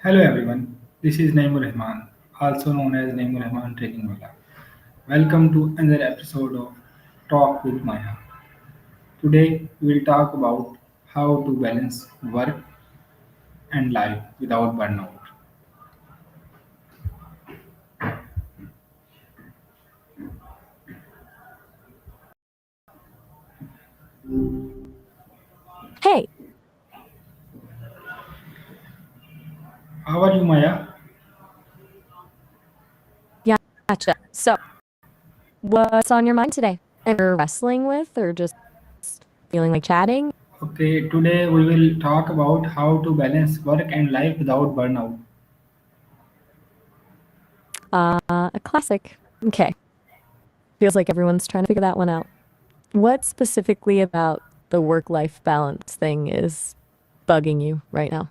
Hello everyone, this is Naimur Rahman, also known as Naimur Rahman Training Wala. Welcome to another episode of Talk with Maya. Today we will talk about how to balance work and life without burnout. Hey, How are you, Maya? yeah, gotcha. So, what's on your mind today? And you're wrestling with, or just feeling like chatting? Okay, today we will talk about how to balance work and life without burnout. A classic. Okay. Feels like everyone's trying to figure that one out. What specifically about the work life balance thing is bugging you right now?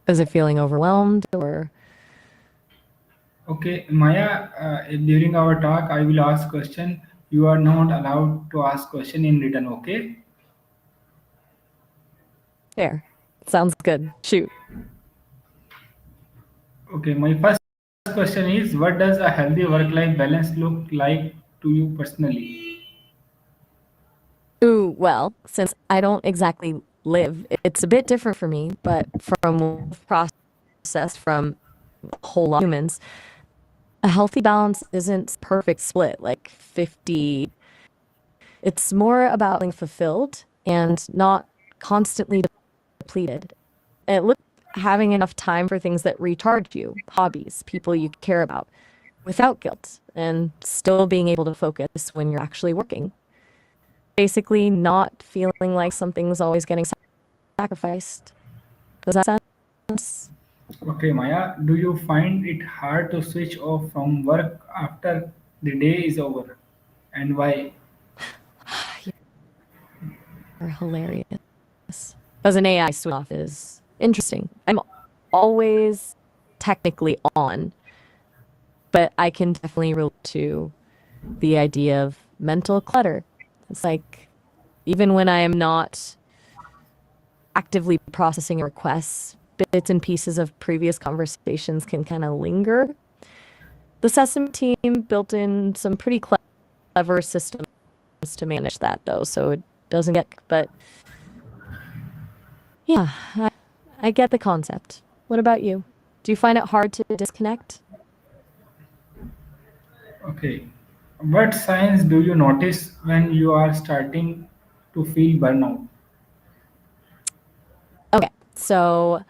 Is it feeling overwhelmed or Okay, Maya, during our talk, I will ask question. You are not allowed to ask question in written. Okay. there? Sounds good. Shoot. Okay, my first question is what does a healthy work life balance look like to you personally? Ooh, well, since I don't exactly live, it's a bit different for me, but from what I've processed from a whole lot of humans, a healthy balance isn't perfect split like 50. It's more about being fulfilled and not constantly depleted. And look, having enough time for things that recharge you, hobbies, people you care about, without guilt, and still being able to focus when you're actually working. Basically, not feeling like something's always getting sacrificed. Does that make sense? Okay, Maya, do you find it hard to switch off from work after the day is over? And why? You're hilarious. As an AI, switch off is interesting. I'm always technically on, but I can definitely relate to the idea of mental clutter. It's like even when I am not actively processing requests, bits and pieces of previous conversations can kind of linger. The Sesame team built in some pretty clever systems to manage that, though, so it doesn't get. But yeah, I get the concept. What about you? Do you find it hard to disconnect? Okay. What signs do you notice when you are starting to feel burnout? Okay, so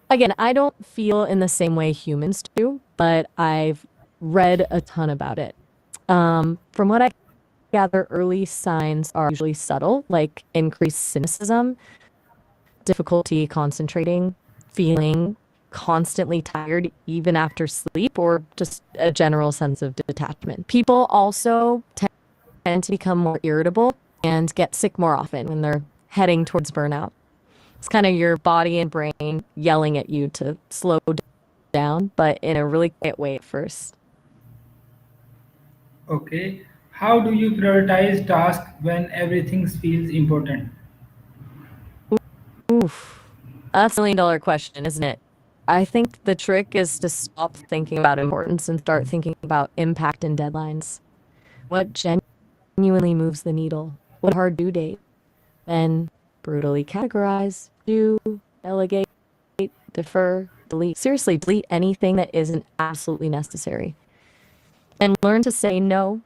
again, I don't feel in the same way humans do, but I've read a ton about it. From what I gather, early signs are usually subtle, like increased cynicism, difficulty concentrating, feeling constantly tired even after sleep, or just a general sense of detachment. People also tend to become more irritable and get sick more often when they're heading towards burnout. It's kind of your body and brain yelling at you to slow down, but in a really quiet way at first. Okay. How do you prioritize tasks when everything feels important? Oof. That's $1 million question, isn't it? I think the trick is to stop thinking about importance and start thinking about impact and deadlines. What genuinely moves the needle? What hard due date? Then brutally categorize, do, delegate, defer, delete. Seriously, delete anything that isn't absolutely necessary. And learn to say no,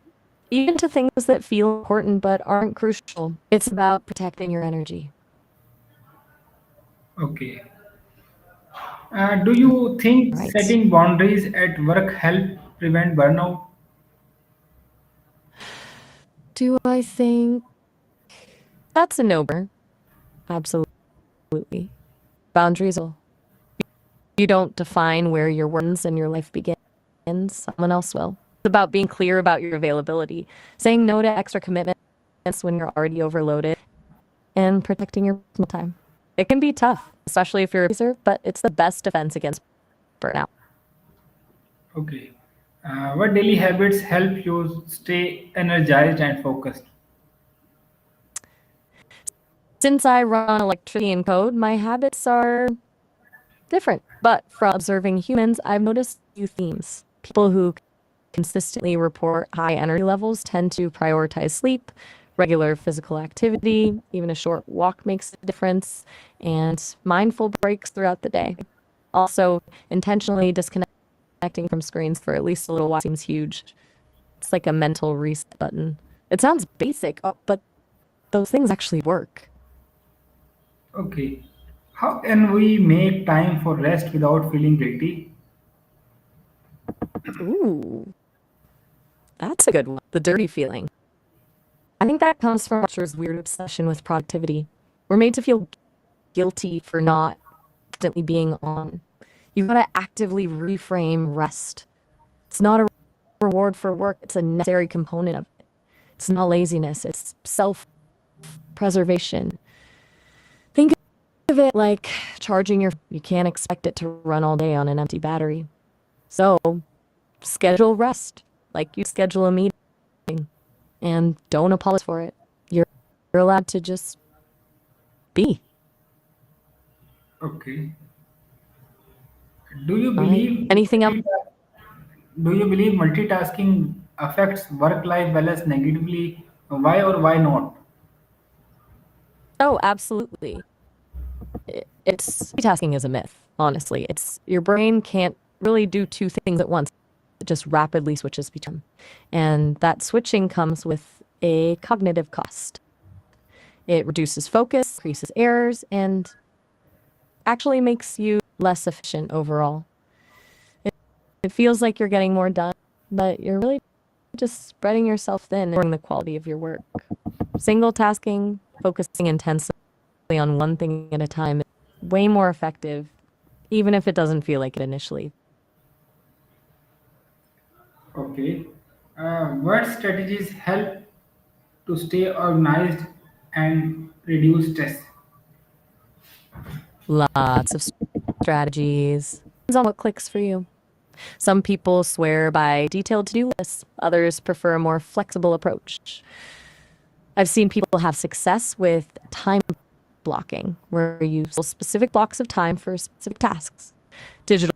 even to things that feel important but aren't crucial. It's about protecting your energy. Okay. Do you think Right. setting boundaries at work help prevent burnout? Do I think that's a no-brainer? Absolutely. Boundaries. You don't define where your work ends and your life begins. Someone else will. It's about being clear about your availability, saying no to extra commitments when you're already overloaded, and protecting your personal time. It can be tough, especially if you're a user, but it's the best defense against burnout. Okay. What daily habits help you stay energized and focused? Since I run electricity and code, my habits are different. But from observing humans, I've noticed a few themes. People who consistently report high energy levels tend to prioritize sleep, regular physical activity, even a short walk makes a difference, and mindful breaks throughout the day. Also, intentionally disconnecting from screens for at least a little while seems huge. It's like a mental reset button. It sounds basic, but those things actually work. Okay. How can we make time for rest without feeling guilty? Ooh, that's a good one. The dirty feeling. I think that comes from our culture's weird obsession with productivity. We're made to feel guilty for not constantly being on. You've got to actively reframe rest. It's not a reward for work, it's a necessary component of it. It's not laziness, it's self preservation. Think of it like charging your. You can't expect it to run all day on an empty battery. So, schedule rest like you schedule a meeting and don't apologize for it. You're allowed to just be. Okay. Do you Fine. believe Anything else? do you believe multitasking affects work-life balance negatively? Why or why not? Oh, absolutely. It's tasking is a myth, honestly. It's your brain can't really do two things at once. It just rapidly switches between them. And that switching comes with a cognitive cost. It reduces focus, increases errors, and actually makes you less efficient overall. It, it feels like you're getting more done, but you're really just spreading yourself thin and lowering the quality of your work. Single tasking, focusing intensely on one thing at a time, is way more effective, even if it doesn't feel like it initially. Okay. What strategies help to stay organized and reduce stress? Lots of strategies. Depends on what clicks for you. Some people swear by detailed to do lists, others prefer a more flexible approach. I've seen people have success with time blocking, where you use specific blocks of time for specific tasks. Digital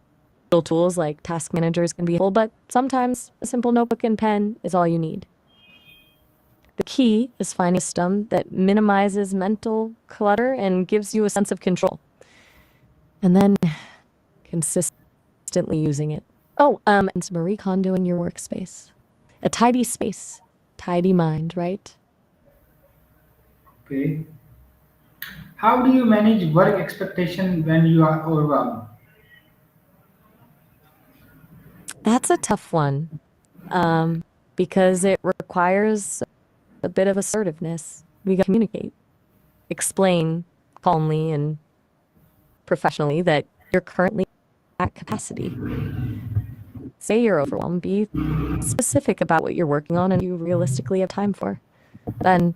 tools like task managers can be helpful, but sometimes a simple notebook and pen is all you need. The key is finding a system that minimizes mental clutter and gives you a sense of control. And then consistently using it. Oh, and Marie Kondo in your workspace. A tidy space, tidy mind, right? Okay. How do you manage work expectation when you are overwhelmed? That's a tough one because it requires a bit of assertiveness. We got to communicate, explain calmly and professionally that you're currently at capacity. Say you're overwhelmed, be specific about what you're working on and you realistically have time for. Then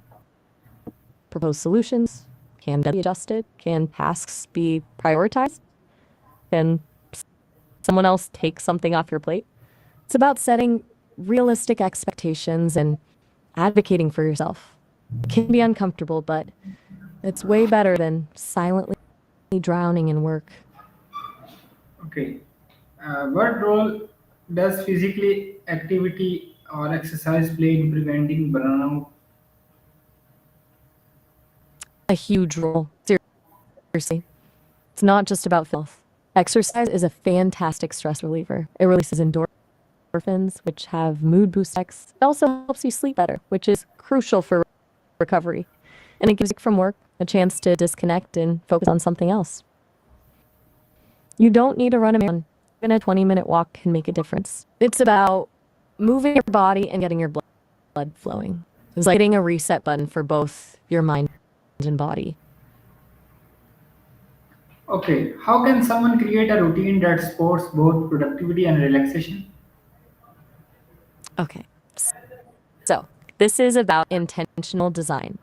propose solutions. Can that be adjusted? Can tasks be prioritized? Can someone else take something off your plate? It's about setting realistic expectations and advocating for yourself. It can be uncomfortable, but it's way better than silently drowning in work. Okay. What role does physically activity or exercise play in preventing burnout? A huge role. Seriously. It's not just about health. Exercise is a fantastic stress reliever. It releases endorphins, which have mood boost effects. It also helps you sleep better, which is crucial for recovery. And it gives you from work a chance to disconnect and focus on something else. You don't need to run a marathon. Even a 20-minute walk can make a difference. It's about moving your body and getting your blood flowing. It's like hitting a reset button for both your mind and body. Okay. How can someone create a routine that supports both productivity and relaxation? Okay, so this is about intentional design.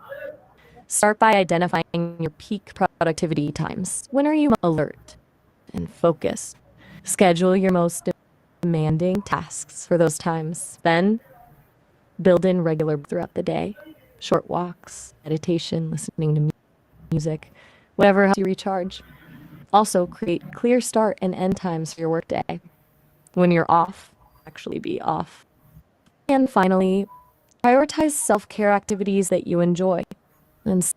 Start by identifying your peak productivity times. When are you alert and focused? Schedule your most demanding tasks for those times. Then build in regular throughout the day. Short walks, meditation, listening to music, whatever helps you recharge. Also, create clear start and end times for your workday. When you're off, actually be off. And finally, prioritize self care activities that you enjoy and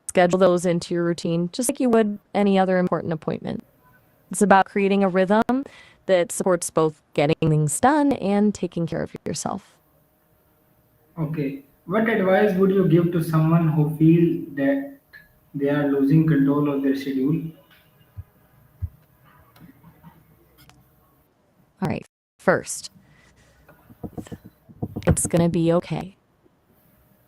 schedule those into your routine just like you would any other important appointment. It's about creating a rhythm that supports both getting things done and taking care of yourself. Okay. What advice would you give to someone who feel that they are losing control of their schedule? All right, first, it's going to be okay.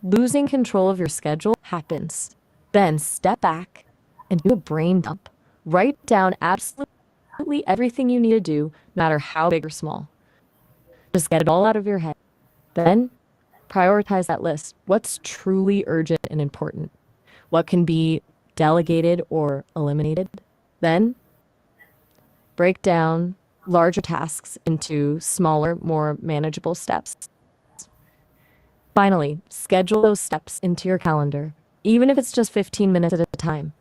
Losing control of your schedule happens. Then step back and do a brain dump. Write down absolutely everything you need to do, no matter how big or small. Just get it all out of your head. Then prioritize that list. What's truly urgent and important? What can be delegated or eliminated? Then break down larger tasks into smaller, more manageable steps. Finally, schedule those steps into your calendar, even if it's just 15 minutes at a time.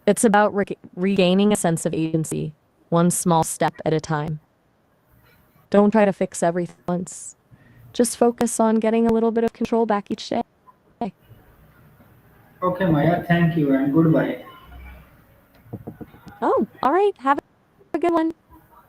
It's about regaining a sense of agency, one small step at a time. Don't try to fix everything at once. Just focus on getting a little bit of control back each day. Okay, Maya, thank you and goodbye. Oh, all right. Have a good one.